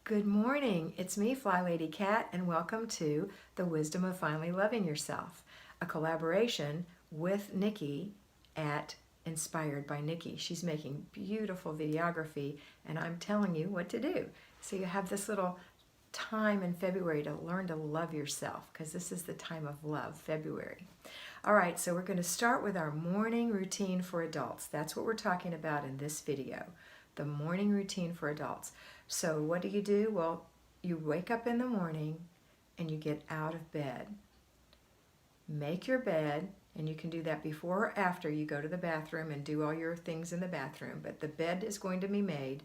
Good morning. It's me, FlyLady Kat, and welcome to The Wisdom of Finally Loving Yourself, a collaboration with Nikki at Inspired by Nikki. She's making beautiful videography, and I'm telling you what to do. So you have this little time in February to learn to love yourself, because this is the time of love, February. All right, so we're going to start with our morning routine for adults. That's what we're talking about in this video, the morning routine for adults. So what do? Well, you wake up in the morning and you get out of bed. Make your bed, and you can do that before or after you go to the bathroom and do all your things in the bathroom, but the bed is going to be made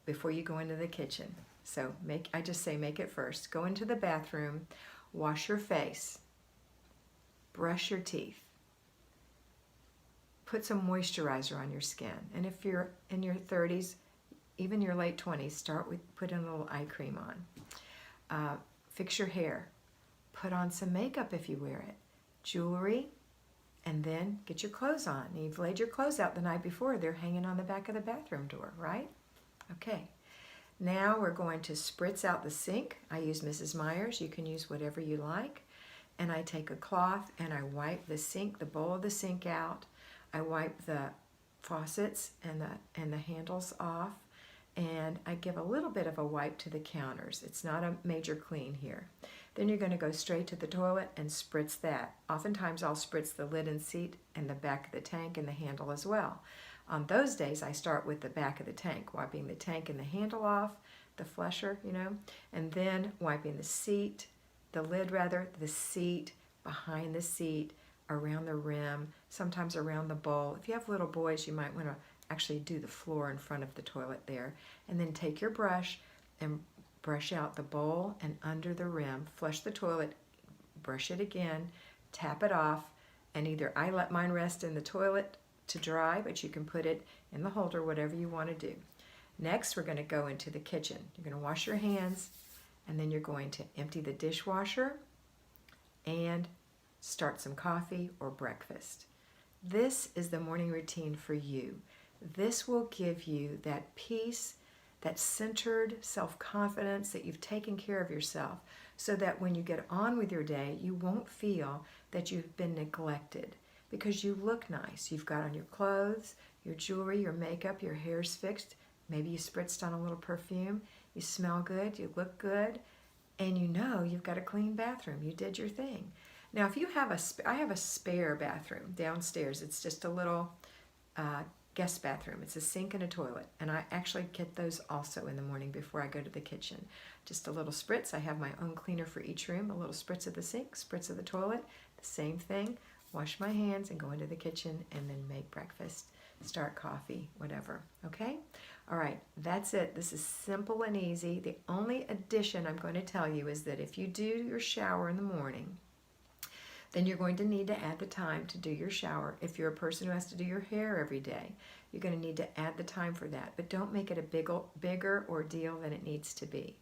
before you go into the kitchen. So I just say make it first. Go into the bathroom, wash your face, brush your teeth, put some moisturizer on your skin, and if you're in your 30s, even your late 20s, start with putting a little eye cream on. Fix your hair. Put on some makeup if you wear it. Jewelry, and then get your clothes on. You've laid your clothes out the night before. They're hanging on the back of the bathroom door, right? Okay. Now we're going to spritz out the sink. I use Mrs. Meyer's. You can use whatever you like. And I take a cloth and I wipe the sink, the bowl of the sink out. I wipe the faucets and the handles off. And I give a little bit of a wipe to the counters. It's not a major clean here. Then you're going to go straight to the toilet and spritz that. Oftentimes I'll spritz the lid and seat and the back of the tank and the handle as well. On those days I start with the back of the tank, wiping the tank and the handle off, the flusher, and then wiping the seat, the lid rather, the seat, behind the seat, around the rim, sometimes around the bowl. If you have little boys, you might want to actually do the floor in front of the toilet there. And then take your brush and brush out the bowl and under the rim. Flush the toilet, brush it again, tap it off, and either I let mine rest in the toilet to dry, but you can put it in the holder, whatever you want to do. Next, we're going to go into the kitchen. You're going to wash your hands, and then you're going to empty the dishwasher and start some coffee or breakfast. This is the morning routine for you. This will give you that peace, that centered self-confidence that you've taken care of yourself, so that when you get on with your day, you won't feel that you've been neglected, because you look nice. You've got on your clothes, your jewelry, your makeup, your hair's fixed. Maybe you spritzed on a little perfume. You smell good, you look good, and you know you've got a clean bathroom. You did your thing. Now, if you have I have a spare bathroom downstairs. It's just a little guest bathroom. It's a sink and a toilet, and I actually get those also in the morning before I go to the kitchen. Just a little spritz. I have my own cleaner for each room. A little spritz of the sink, spritz of the toilet, the same thing. Wash my hands and go into the kitchen and then make breakfast, start coffee, whatever. Okay? All right, that's it. This is simple and easy. The only addition I'm going to tell you is that if you do your shower in the morning, then you're going to need to add the time to do your shower. If you're a person who has to do your hair every day, you're going to need to add the time for that. But don't make it a bigger ordeal than it needs to be.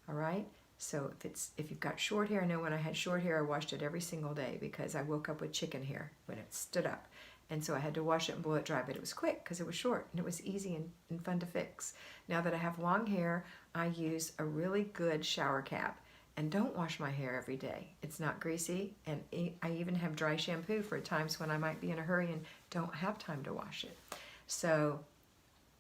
All right? So if you've got short hair, I know when I had short hair, I washed it every single day because I woke up with chicken hair when it stood up. And so I had to wash it and blow it dry, but it was quick because it was short and it was easy and fun to fix. Now that I have long hair, I use a really good shower cap. And don't wash my hair every day. It's not greasy, and I even have dry shampoo for times when I might be in a hurry and don't have time to wash it. So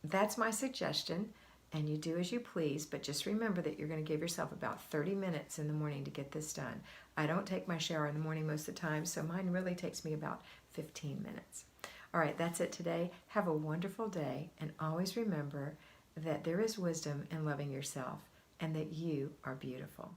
that's my suggestion, and you do as you please, but just remember that you're going to give yourself about 30 minutes in the morning to get this done. I don't take my shower in the morning most of the time, so mine really takes me about 15 minutes. All right, that's it today. Have a wonderful day, and always remember that there is wisdom in loving yourself and that you are beautiful.